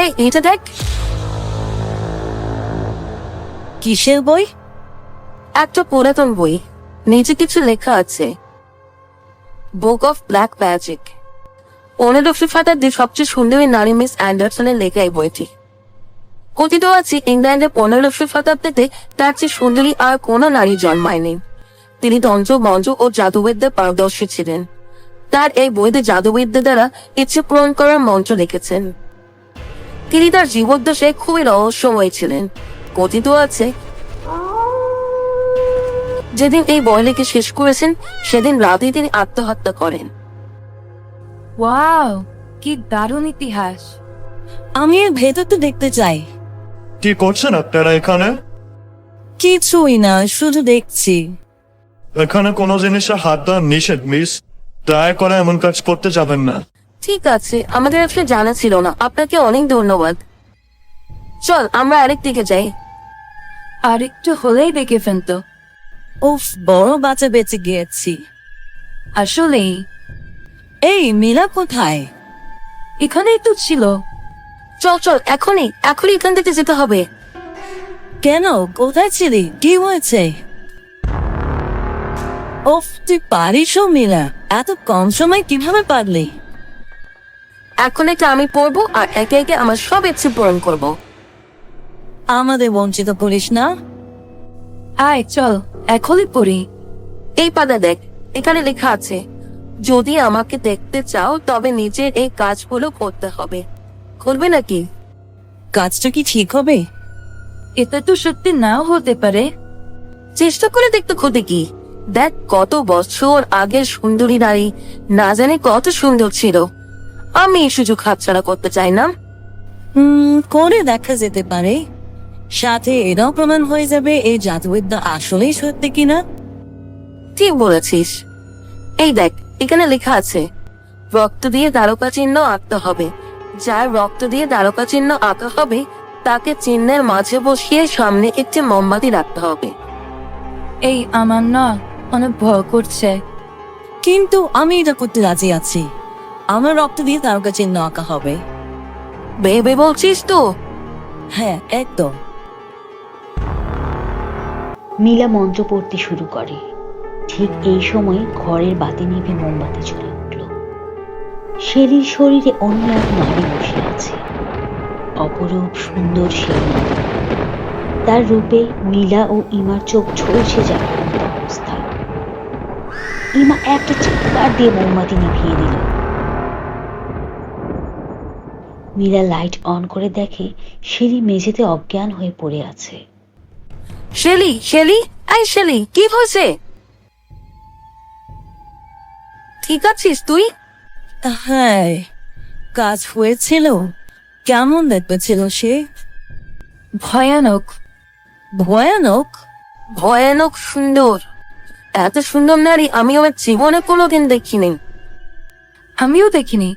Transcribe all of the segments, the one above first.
এই এটা দেখ। কিসের বই? একটা পুরাতন বই, নিচে কিছু লেখা আছে, বুক অফ ব্ল্যাক ম্যাজিক। 15শ শতাব্দীর সবচেয়ে সুন্দরী নারী মিস অ্যান্ডারসনের লেখা এই বইটি। কথিত আছে ইংল্যান্ডে 15শ শতাব্দীতে তার চেয়ে সুন্দরী আর কোনো নারী জন্মায়নি। তিনি তন্ত্র মন্ত্র ও জাদুবিদ্যায় পারদর্শী ছিলেন। তার এই বইতে জাদুবিদ্যা দ্বারা ইচ্ছে পূরণ করার মন্ত্র লিখেছেন। তিনি তার জীবদ্দশায় খুবই রহস্যময় ছিলেন। কথিত আছে যেদিন এই বই লিখে শেষ করেছেন সেদিন রাতেই তিনি আত্মহত্যা করেন। ওয়াও, কি দারুণ ইতিহাস! আমি এর ভেতরটা দেখতে চাই। কি করছেন আপনারা এখানে? কিছুই না, শুধু দেখছি। এখানে কোনো জিনিসে হাত দেওয়া নিষেধ, মিস। দয়া করে এমন কাজ করতে যাবেন না। ঠিক আছে, আমাদের আসলে জানা ছিল না। আপনাকে অনেক ধন্যবাদ। চল আমরা আরেক দিকে যাই। আর একটু হলেই দেখে ফেলতো। উফ, বড় বাচ্চা বেঁচে গিয়েছি। আসলেই এই মীরা কোথায়? এখানেই তো ছিল। চল চল, এখনই এখান থেকে যেতে হবে। কেন, কোথায় ছিলি? কি হয়েছে? উফ, তুই পারিসও মীরা? এত কম সময় কিভাবে পারলি? এখন একটা আমি পড়বো আর একে একে আমার সব ইচ্ছে পূরণ করবো। আমাদের বঞ্চিত করিস না। আয় চল, এখনই পড়ি। এই পাতা দেখ, এখানে লেখা আছে, যদি আমাকে দেখতে চাও তবে নিজের এই কাজগুলো করতে হবে। করবে নাকি? কাজটা কি ঠিক হবে? এটা তো সত্যি নাও হতে পারে। চেষ্টা করে দেখতে ক্ষতি কি? দেখ, কত বছর আগের সুন্দরী নারী না জানে কত সুন্দর ছিল। আমি এই সুযোগ হাতছাড়া করতে চাই না। করে দেখা যেতে পারে। সাথে এটাও প্রমাণ হয়ে যাবে এই জাদুবিদ্যা আসলেই সত্যি কিনা। ঠিক বলেছিস। এই দেখ, এখানে লেখা আছে, রক্ত দিয়ে তারকা চিহ্ন আঁকতে হবে। যার রক্ত দিয়ে তারকা চিহ্ন আঁকা হবে তাকে চিহ্নের মাঝে বসিয়ে সামনে একটি মোমবাতি রাখতে হবে। এই আমার না অনেক ভয় করছে। কিন্তু আমি এটা করতে রাজি আছি। আমার রক্ত দিয়ে তারকা চিহ্ন আঁকা হবে। ভেবে বলছিস তো? হ্যাঁ, একদম। মিলা মন্ত্র পড়তে শুরু করে। ঠিক এই সময় ঘরের বাতি নিভে মোমবাতি জ্বলে উঠল। শেলির শরীরে অন্য এক নারী বসে আছে, অপরূপ সুন্দর শেলি। তার রূপে মিলা ও ইমার চোখ ঝলসে যাওয়ার মতো অবস্থা। ইমা একটা চিৎকার দিয়ে মোমবাতি নিভিয়ে দিল। মিলা লাইট অন করে দেখে শেলি মেঝেতে অজ্ঞান হয়ে পড়ে আছে। শেলি, শেলি, এই শেলি, কি হয়েছে? ঠিক আছিস তুই? হ্যাঁ, কাজ হয়েছিল। কেমন দেখতে ছিল সে? ভয়ানক। ভয়ানক? ভয়ানক সুন্দর। এত সুন্দর নারী আমি আমার জীবনে কোনোদিন দেখিনি। আমিও দেখিনি।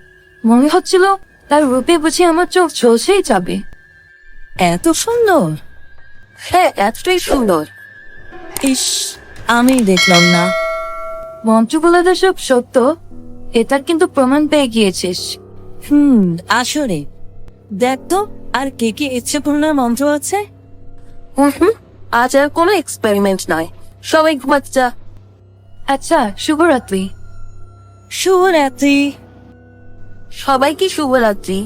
মনে হচ্ছিল তার রূপে বুঝি আমার চোখ ঝলসেই যাবে। এত সুন্দর? হ্যাঁ, এতটাই সুন্দর। ইস, আমি দেখলাম না। মন্ত্রগুলো তো সব সত্য, এটার কিন্তু প্রমাণ পেয়ে গিয়েছিস। আসলে দেখ তো, আর কে কে ইচ্ছে পূরণের মন্ত্র আছে? হুম, আজ আর কোনো এক্সপেরিমেন্ট নয়। সবাই ঘুমাতে যা। আচ্ছা, শুভরাত্রি। শুভরাত্রি। সবাইকে শুভরাত্রি।